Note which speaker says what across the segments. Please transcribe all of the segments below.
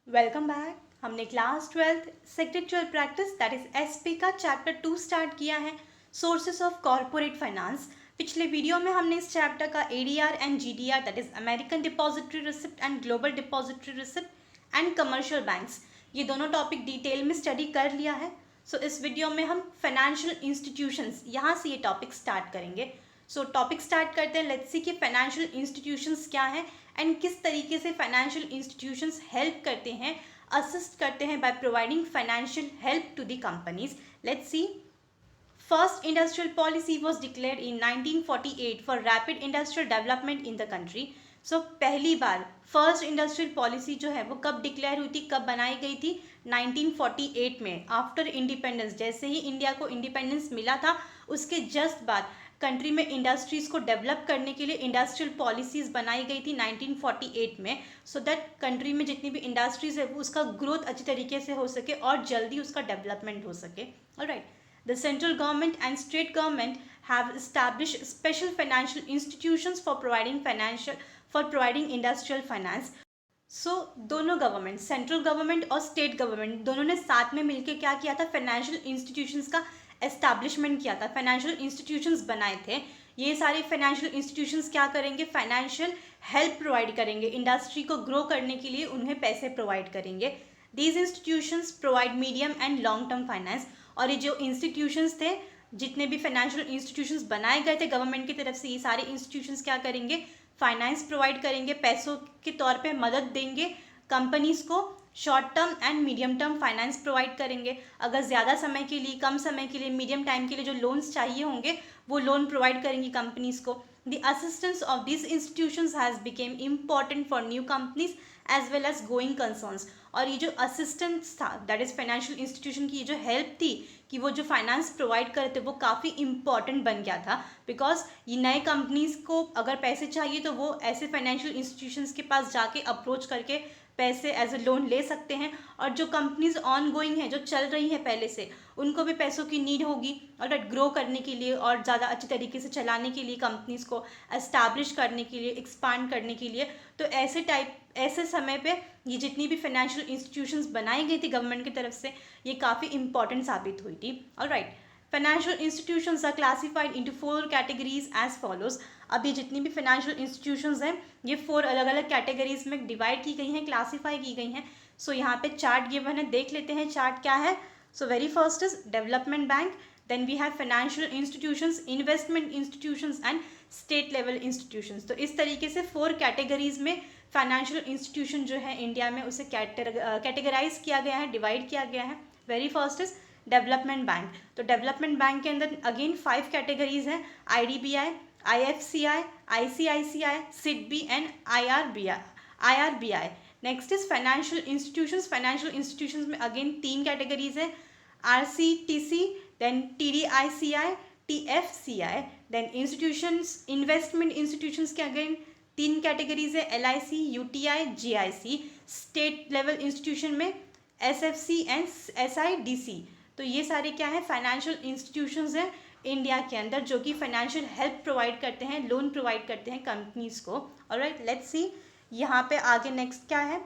Speaker 1: Welcome back. हमने class 12th secretarial practice that is SP का chapter 2 start किया है, सोर्सेस ऑफ कॉर्पोरेट फाइनेंस। पिछले वीडियो में हमने इस चैप्टर का ADR and GDR that is American depository receipt and global depository receipt and commercial banks, ये दोनों टॉपिक डिटेल में स्टडी कर लिया है। सो इस वीडियो में हम फाइनेंशियल इंस्टीट्यूशंस, यहाँ से ये टॉपिक स्टार्ट करेंगे। सो टॉपिक स्टार्ट करते हैं। लेट्स सी कि फाइनेंशियल इंस्टीट्यूशंस क्या है एंड किस तरीके से फाइनेंशियल इंस्टीट्यूशंस हेल्प करते हैं, असिस्ट करते हैं by providing financial help to the companies. Let's see. First industrial policy was declared in 1948 for rapid industrial development in the country. So पहली बार फर्स्ट इंडस्ट्रियल पॉलिसी जो है वो कब डिक्लेयर हुई थी, कब बनाई गई थी? 1948 में, आफ्टर इंडिपेंडेंस। जैसे ही इंडिया को इंडिपेंडेंस मिला था उसके जस्ट बाद कंट्री में इंडस्ट्रीज़ को डेवलप करने के लिए इंडस्ट्रियल पॉलिसीज़ बनाई गई थी 1948 में, सो दैट कंट्री में जितनी भी इंडस्ट्रीज़ है वो उसका ग्रोथ अच्छी तरीके से हो सके और जल्दी उसका डेवलपमेंट हो सके। Alright, the central government and state government have established special financial institutions for providing industrial finance. So दोनों गवर्नमेंट, सेंट्रल गवर्नमेंट और स्टेट गवर्नमेंट, दोनों ने साथ में मिलकर क्या किया था? फाइनेंशियल इंस्टीट्यूशंस का एस्टैब्लिशमेंट किया था, फाइनेंशियल इंस्टीट्यूशंस बनाए थे। ये सारे फाइनेंशियल इंस्टीट्यूशंस क्या करेंगे? फाइनेंशियल हेल्प प्रोवाइड करेंगे, इंडस्ट्री को ग्रो करने के लिए उन्हें पैसे प्रोवाइड करेंगे। These institutions provide medium and long term finance. और ये जो इंस्टीट्यूशंस थे, जितने भी फाइनेंशियल इंस्टीट्यूशंस बनाए गए थे गवर्नमेंट की तरफ से, ये सारे इंस्टीट्यूशंस क्या करेंगे? फाइनेंस प्रोवाइड करेंगे, पैसों के तौर पे मदद देंगे कंपनीज को। Short term and medium term finance provide करेंगे। अगर ज़्यादा समय के लिए, कम समय के लिए, मीडियम टाइम के लिए जो लोन्स चाहिए होंगे वो लोन प्रोवाइड करेंगी कंपनीज को। The assistance of this institutions has became important for new companies as well as going concerns. और ये जो असिस्टेंस था, दैट इज़ फाइनेंशियल इंस्टीट्यूशन की ये जो हेल्प थी कि वो जो फाइनेंस प्रोवाइड करते वो काफ़ी इंपॉर्टेंट बन गया था। बिकॉज ये नए कंपनीज को अगर पैसे चाहिए तो वो ऐसे फाइनेंशियल इंस्टीट्यूशंस के पास जाके अप्रोच करके पैसे एज ए लोन ले सकते हैं। और जो कंपनीज ऑन गोइंग हैं, जो चल रही हैं पहले से, उनको भी पैसों की नीड होगी और ग्रो करने के लिए और ज़्यादा अच्छी तरीके से चलाने के लिए, कंपनीज को एस्टैब्लिश करने के लिए, एक्सपांड करने के लिए। तो ऐसे समय पे ये जितनी भी फाइनेंशियल इंस्टीट्यूशंस बनाई गई थी गवर्नमेंट की तरफ से, ये काफ़ी इंपॉर्टेंट साबित हुई थी। Alright, financial institutions are classified into 4 categories as follows. अब ये जितनी भी फाइनेंशियल इंस्टीट्यूशंस हैं ये 4 अलग अलग कैटेगरीज में डिवाइड की गई हैं, क्लासीफाई की गई हैं। सो यहाँ पे चार्ट गिवन है, देख लेते हैं चार्ट क्या है। So very first is development bank, then we have financial institutions, investment institutions and state level institutions. तो इस तरीके से 4 कैटेगरीज में फाइनेंशियल इंस्टीट्यूशन जो है इंडिया में उसे कैटेगराइज किया गया है, डिवाइड किया गया है। Very first is development bank. तो डेवलपमेंट बैंक के अंदर अगेन 5 कैटेगरीज हैं, IDBI, IFCI, ICICI, SIDBI and IRBI। Next is financial institutions. Financial institutions में अगेन 3 कैटेगरीज है, RCTC, then TDICI, TFCI। Then institutions, investment institutions के again 3 categories है, LIC, UTI, GIC। State level institution में SFC and SIDC। तो ये सारे क्या है? फाइनेंशियल इंस्टीट्यूशंस हैं इंडिया के अंदर जो कि फाइनेंशियल हेल्प प्रोवाइड करते हैं, लोन प्रोवाइड करते हैं कंपनीज को। ऑलराइट, लेट्स सी यहाँ पे आगे नेक्स्ट क्या है।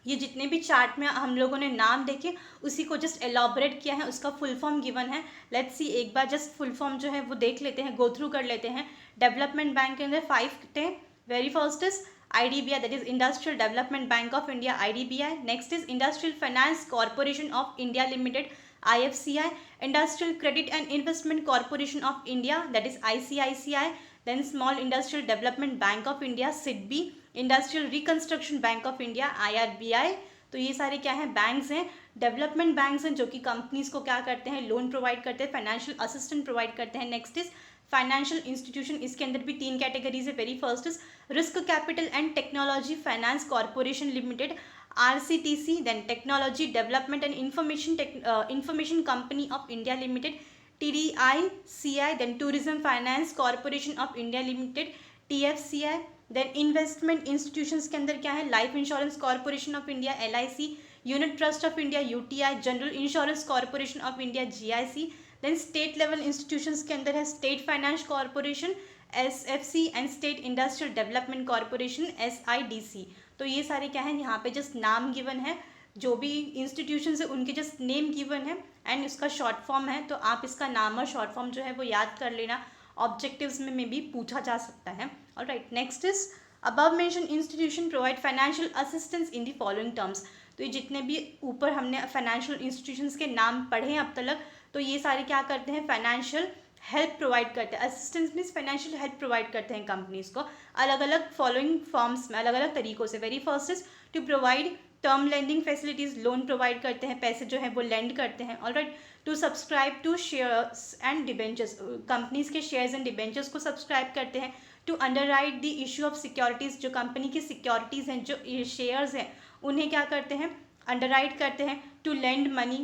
Speaker 1: ये जितने भी चार्ट में हम लोगों ने नाम देखे उसी को जस्ट एलॉबरेट किया है, उसका फुल फॉर्म गिवन है। लेट्स सी एक बार जस्ट फुल फॉर्म जो है वो देख लेते हैं, गो थ्रू कर लेते हैं। डेवलपमेंट बैंक के अंदर 5 थे। Very first is IDBI, that is Industrial Development Bank of India, IDBI. Next is Industrial Finance Corporation of India Limited, IFCI. Industrial Credit and Investment Corporation of India, that is ICICI. Then Small Industrial Development Bank of India, SIDBI. Industrial Reconstruction Bank of India, IRBI. तो ये सारे क्या हैं? Banks हैं, development banks हैं जो कि companies को क्या करते हैं? लोन प्रोवाइड करते हैं, फाइनेंशियल असिस्टेंट प्रोवाइड करते हैं। नेक्स्ट इज फाइनेंशियल इंस्टीट्यूशन, इसके अंदर भी 3 कैटेगरीज है। Very first is risk capital and technology finance corporation limited, RCTC, then technology development and information company of India limited, TDICI, then tourism finance corporation of India limited, TFCI। Then investment institutions के अंदर क्या है? Life insurance corporation of India, LIC, unit trust of India, UTI, general insurance corporation of India, GIC। Then state level institutions के अंदर है state finance corporation, SFC and state industrial development corporation, SIDC। तो ये सारे क्या है, यहाँ पे जस्ट नाम गिवन है, जो भी इंस्टीट्यूशन है उनके जस्ट नेम गिवन है एंड इसका शॉर्ट फॉर्म है, तो आप इसका नाम और शॉर्ट फॉर्म जो है वो याद कर लेना, ऑब्जेक्टिव्स में भी पूछा जा सकता है। Alright, next is above mention institution provide financial assistance in the following terms. तो ये जितने भी ऊपर हमने फाइनेंशियल इंस्टीट्यूशंस के नाम पढ़े हैं अब तक, तो ये सारे क्या करते हैं, फाइनेंशियल हेल्प प्रोवाइड करते हैं। Assistance means financial help provide करते हैं कंपनीज को अलग अलग फॉलोइंग फॉर्म्स में, अलग अलग तरीकों से। Very first is to provide term lending facilities, loan provide करते हैं, पैसे जो है वो लेंड करते हैं। Alright, to subscribe to shares and debentures, companies के शेयर्स एंड डिबेंचर्स को सब्सक्राइब करते हैं। To underwrite the issue of securities, जो कंपनी की सिक्योरिटीज़ हैं, जो शेयर्स हैं, उन्हें क्या करते हैं, अंडरराइट करते हैं। टू लेंड मनी,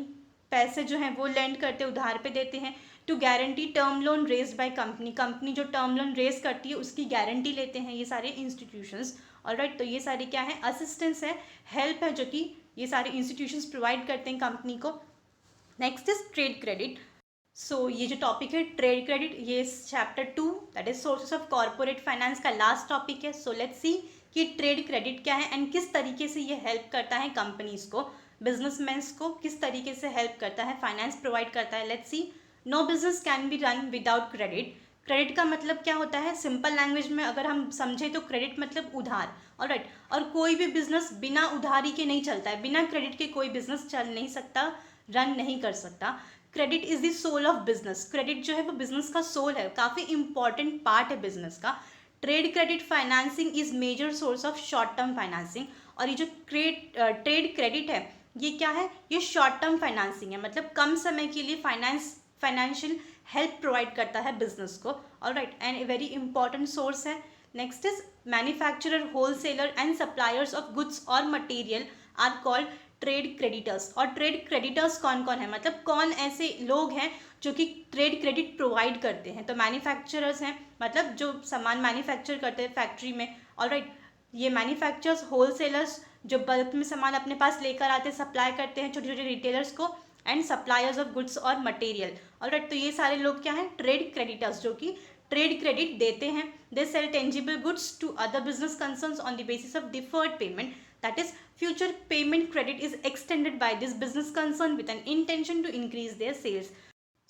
Speaker 1: पैसे जो हैं वो लेंड करते हैं, उधार पे देते हैं। To guarantee term loan raised by company, company जो टर्म लोन रेज करती है उसकी गारंटी लेते हैं ये सारे इंस्टीट्यूशंस। ऑलराइट, तो ये सारे क्या है, असिस्टेंस है, हेल्प है, जो कि ये सारे इंस्टीट्यूशंस प्रोवाइड करते हैं कंपनी को। Next is trade credit. So ये जो टॉपिक है ट्रेड क्रेडिट, ये chapter 2 that is sources of corporate finance का लास्ट टॉपिक है। सो लेट्स सी कि ट्रेड क्रेडिट क्या है एंड किस तरीके से ये हेल्प करता है कंपनीज को, बिजनेसमैन्स को किस तरीके से हेल्प करता है, फाइनेंस प्रोवाइड करता है। Let's see, no business can be run without credit. Credit का मतलब क्या होता है, सिंपल लैंग्वेज में अगर हम समझे तो क्रेडिट मतलब उधार। ऑलराइट, और कोई भी बिजनेस बिना उधारी के नहीं चलता है, बिना क्रेडिट के कोई बिजनेस चल नहीं सकता, रन नहीं कर सकता। Credit is the soul of business, credit जो है वो बिजनेस का सोल है, काफ़ी इंपॉर्टेंट पार्ट है बिजनेस का। Trade credit financing is major source of short term financing, और ये जो ट्रेड क्रेडिट है ये क्या है, ये शॉर्ट टर्म फाइनेंसिंग है, मतलब कम समय के लिए फाइनेंशियल हेल्प प्रोवाइड करता है बिजनेस को। Alright, and a very important source है। Next is manufacturer, wholesaler and suppliers of goods और material are called trade creditors. और ट्रेड क्रेडिटर्स कौन कौन है, मतलब कौन ऐसे लोग हैं जो कि ट्रेड क्रेडिट प्रोवाइड करते हैं। तो मैन्युफैक्चरर्स हैं, मतलब जो सामान मैन्युफैक्चर करते हैं फैक्ट्री में। ऑलराइट, ये मैन्युफैक्चरर्स, होलसेलर्स जो बल्क में सामान अपने पास लेकर आते हैं, सप्लाई करते हैं छोटे छोटे रिटेलर्स को, एंड सप्लायर्स ऑफ गुड्स और मटेरियल। ऑलराइट, तो ये सारे लोग क्या हैं, ट्रेड क्रेडिटर्स, जो कि ट्रेड क्रेडिट देते हैं। They sell tangible goods to other business concerns on the basis of deferred payment, that is future payment credit is extended by this business concern with an intention to increase their sales.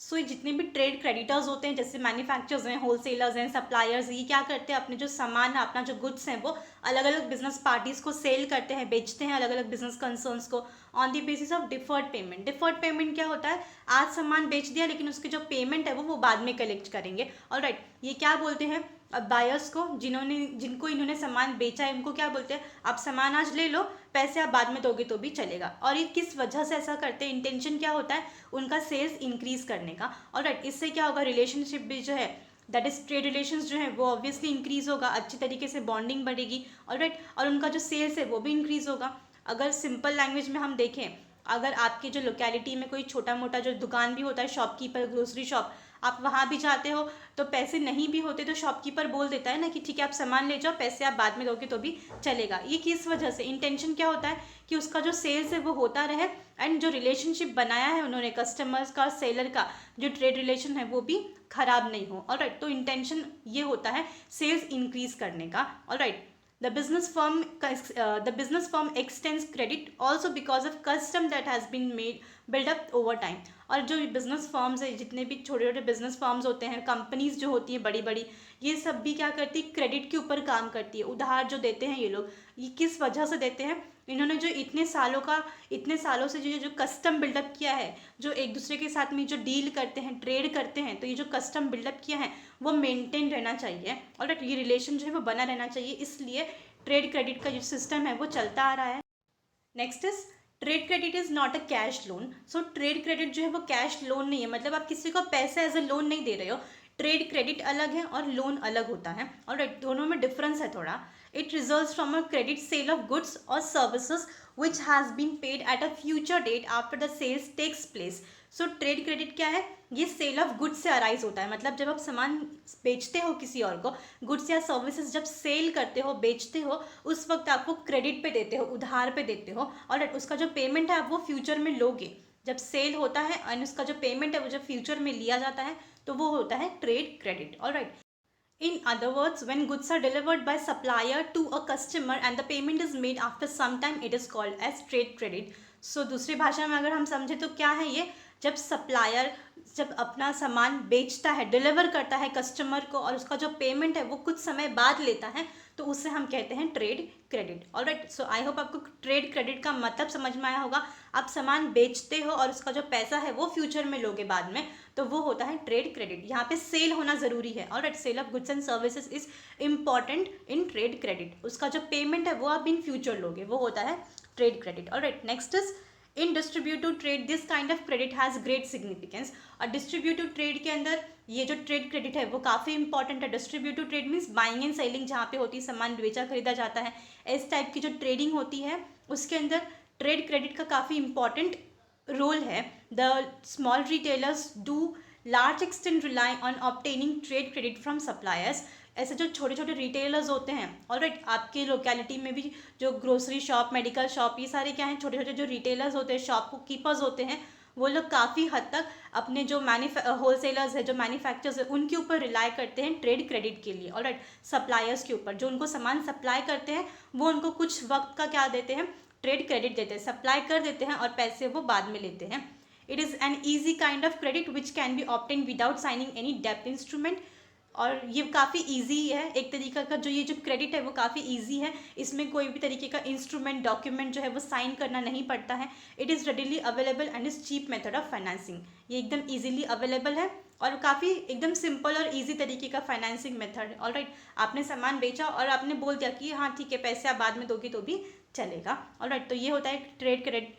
Speaker 1: सो ये जितने भी trade creditors होते हैं, जैसे manufacturers हैं, wholesalers हैं, suppliers, ये क्या करते हैं, अपने जो सामान है, अपना जो गुड्स हैं, वो अलग अलग बिजनेस पार्टीज़ को सेल करते हैं, बेचते हैं अलग अलग बिजनेस कंसर्न्स को on the basis of deferred payment. Deferred payment क्या होता है, आज सामान बेच दिया लेकिन उसकी जो पेमेंट है वो बाद में कलेक्ट करेंगे। ऑलराइट, ये क्या बोलते हैं, अब बायर्स को, जिनको इन्होंने सामान बेचा है उनको क्या बोलते हैं, आप सामान आज ले लो, पैसे आप बाद में दोगे तो भी चलेगा। और ये किस वजह से ऐसा करते हैं, इंटेंशन क्या होता है, उनका सेल्स इंक्रीज करने का। ऑलराइट, इससे क्या होगा, रिलेशनशिप भी जो है, दैट इज ट्रेड रिलेशंस जो है वो ऑब्वियसली इंक्रीज होगा, अच्छी तरीके से बॉन्डिंग बढ़ेगी। ऑलराइट, और उनका जो सेल्स है वो भी इंक्रीज होगा। अगर सिंपल लैंग्वेज में हम देखें, अगर आपके जो लोकेलिटी में कोई छोटा मोटा जो दुकान भी होता है, शॉपकीपर, ग्रोसरी शॉप, आप वहाँ भी जाते हो तो पैसे नहीं भी होते तो शॉपकीपर बोल देता है ना कि ठीक है आप सामान ले जाओ, पैसे आप बाद में दोगे तो भी चलेगा। ये किस वजह से, इंटेंशन क्या होता है कि उसका जो सेल्स है वो होता रहे, एंड जो रिलेशनशिप बनाया है उन्होंने कस्टमर्स का, सेलर का, जो ट्रेड रिलेशन है वो भी खराब नहीं हो। ऑलराइट, तो इंटेंशन ये होता है सेल्स इंक्रीज करने का। Alright, the business firm extends credit also because of custom that has been built up over time। और जो बिजनेस फर्म्स है, जितने भी छोटे छोटे बिजनेस फर्म्स होते हैं, कंपनीज जो होती हैं बड़ी बड़ी, ये सब भी क्या करती है, क्रेडिट के ऊपर काम करती है। उधार जो देते हैं ये लोग, ये किस वजह से देते हैं, इन्होंने जो इतने सालों से जो कस्टम बिल्डअप किया है, जो एक दूसरे के साथ में जो डील करते हैं, ट्रेड करते हैं, तो ये जो कस्टम बिल्डअप किया है वो मेंटेन रहना चाहिए। और ये रिलेशन जो है वो बना रहना चाहिए, इसलिए ट्रेड क्रेडिट का जो सिस्टम है वो चलता आ रहा है। Next is trade credit is not a cash loan. So trade credit जो है वो कैश लोन नहीं है, मतलब आप किसी को पैसे एज अ लोन नहीं दे रहे हो। ट्रेड क्रेडिट अलग है और लोन अलग होता है, और दोनों में डिफरेंस है थोड़ा। It results from a credit sale of goods और services which has been paid at a future date after the sales takes place. So trade credit क्या है, ये सेल ऑफ गुड्स से अराइज होता है, मतलब जब आप सामान बेचते हो किसी और को, गुड्स या सर्विसेज जब सेल करते हो, बेचते हो, उस वक्त आपको क्रेडिट पे देते हो, उधार पे देते हो, और उसका जो पेमेंट है आप वो फ्यूचर में लोगे। जब सेल होता है एंड उसका जो पेमेंट है वो जब फ्यूचर में लिया जाता है तो वो होता है trade credit. Alright, In other words, when goods are delivered by supplier to a customer and the payment is made after some time, it is called as trade credit. So दूसरी भाषा में अगर हम समझे तो क्या है ये, जब सप्लायर जब अपना सामान बेचता है, डिलीवर करता है कस्टमर को और उसका जो पेमेंट है वो कुछ समय बाद लेता है, तो उससे हम कहते हैं trade credit. Alright, so I hope आपको ट्रेड क्रेडिट का मतलब समझ में आया होगा. आप सामान बेचते हो और उसका जो पैसा है वो फ्यूचर में लोगे बाद में, तो वो होता है ट्रेड क्रेडिट. यहाँ पे सेल होना ज़रूरी है. Alright, sale of goods and services is important in trade credit. उसका जो पेमेंट है वो आप इन फ्यूचर लोगे, वो होता है trade credit. Alright, next is in distributive trade this kind of credit has great significance. और डिस्ट्रीब्यूटिव ट्रेड के अंदर ये जो ट्रेड क्रेडिट है वो काफ़ी इंपॉर्टेंट है. Distributive trade means buying and selling, जहाँ पे होती है सामान बेचा खरीदा जाता है, इस टाइप की जो ट्रेडिंग होती है उसके अंदर ट्रेड क्रेडिट का काफ़ी इंपॉर्टेंट रोल है. The small retailers do large extent rely on obtaining trade credit from suppliers. ऐसे जो छोटे छोटे रिटेलर्स होते हैं, ऑलराइट, आपके लोकेलिटी में भी जो ग्रोसरी शॉप, मेडिकल शॉप, ये सारे क्या हैं, छोटे छोटे जो रिटेलर्स होते हैं, शॉप कीपर्स होते हैं, वो लोग काफ़ी हद तक अपने जो होलसेलर्स है, जो मैन्युफैक्चरर्स है, उनके ऊपर रिलाई करते हैं ट्रेड क्रेडिट के लिए. ऑलराइट, सप्लायर्स के ऊपर जो उनको सामान सप्लाई करते हैं वो उनको कुछ वक्त का क्या देते हैं, ट्रेड क्रेडिट देते हैं. सप्लाई कर देते हैं और पैसे वो बाद में लेते हैं. It is an easy kind of credit which can be obtain without signing any डेप्ट इंस्ट्रूमेंट. और ये काफ़ी इजी है एक तरीका का, जो ये जो क्रेडिट है वो काफ़ी इजी है. इसमें कोई भी तरीके का इंस्ट्रूमेंट, डॉक्यूमेंट जो है वो साइन करना नहीं पड़ता है. It is readily available and is cheap method of financing. ये एकदम इजीली अवेलेबल है और काफ़ी एकदम सिंपल और इजी तरीके का फाइनेंसिंग मेथड है. ऑलराइट, आपने सामान बेचा और आपने बोल दिया कि हाँ ठीक है, पैसे आप बाद में दोगे तो भी चलेगा. ऑलराइट, तो ये होता है trade credit.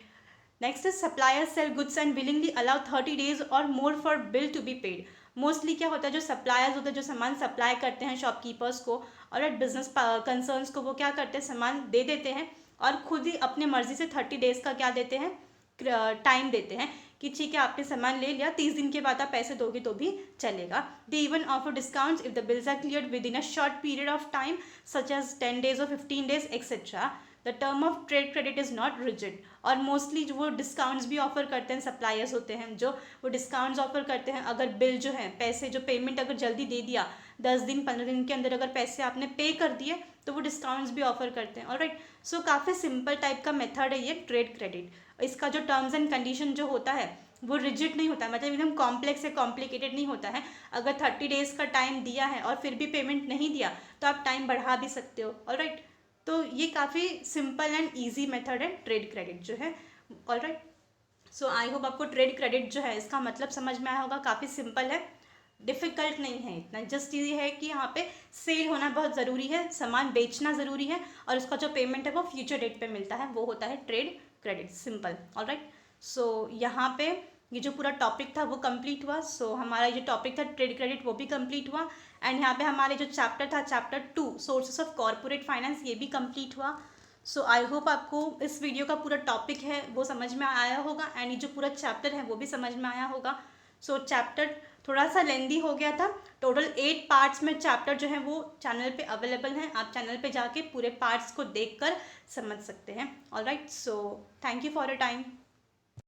Speaker 1: Next is suppliers sell goods and willingly allow 30 days और more for bill to be paid. Mostly क्या होता है, जो सप्लायर्स होते हैं, जो सामान सप्लाई करते हैं शॉपकीपर्स को और बिजनेस कंसर्न्स को, वो क्या करते हैं, सामान दे देते हैं और खुद ही अपने मर्जी से 30 days का क्या देते हैं, टाइम देते हैं कि ठीक है आपने सामान ले लिया, 30 दिन के बाद आप पैसे दोगे तो भी चलेगा. They even offer discounts if the bills are cleared within a short period of time such as 10 days और 15 days etcetera. The term of trade credit is not rigid. और मोस्टली जो वो डिस्काउंट्स भी offer करते हैं, suppliers होते हैं जो वो डिस्काउंट्स ऑफर करते हैं. अगर बिल जो है, पैसे जो पेमेंट अगर जल्दी दे दिया, 10 दिन 15 दिन के अंदर अगर पैसे आपने पे कर दिए, तो वो डिस्काउंट्स भी ऑफर करते हैं. ऑलराइट, सो काफ़ी सिंपल टाइप का मेथड है ये ट्रेड क्रेडिट. इसका जो टर्म्स एंड कंडीशन जो होता है वो रिजिड नहीं होता है, मतलब एकदम कॉम्प्लेक्स है, कॉम्प्लिकेटेड नहीं होता है. अगर 30 days का टाइम दिया है और फिर भी पेमेंट नहीं दिया तो आप टाइम बढ़ा भी सकते हो. ऑलराइट, तो ये काफ़ी सिंपल एंड ईजी मेथड है ट्रेड क्रेडिट जो है. ऑलराइट, सो आई होप आपको ट्रेड क्रेडिट जो है इसका मतलब समझ में आया होगा. काफ़ी सिंपल है, डिफ़िकल्ट नहीं है इतना. जस्ट ये है कि यहाँ पे सेल होना बहुत ज़रूरी है, सामान बेचना ज़रूरी है और उसका जो पेमेंट है वो फ्यूचर डेट पे मिलता है, वो होता है ट्रेड क्रेडिट. सिंपल. ऑलराइट, सो यहाँ पे ये जो पूरा टॉपिक था वो कंप्लीट हुआ. सो हमारा जो टॉपिक था ट्रेड क्रेडिट वो भी कंप्लीट हुआ. एंड यहाँ पे हमारे जो चैप्टर था, chapter 2 sources of corporate finance, ये भी कंप्लीट हुआ. सो आई होप आपको इस वीडियो का पूरा टॉपिक है वो समझ में आया होगा एंड ये जो पूरा चैप्टर है वो भी समझ में आया होगा. सो चैप्टर थोड़ा सा लेंदी हो गया था. टोटल 8 पार्ट्स में चैप्टर जो है वो चैनल पे अवेलेबल हैं. आप चैनल पे जाके पूरे पार्ट्स को देखकर समझ सकते हैं. Alright, so thank you for your time.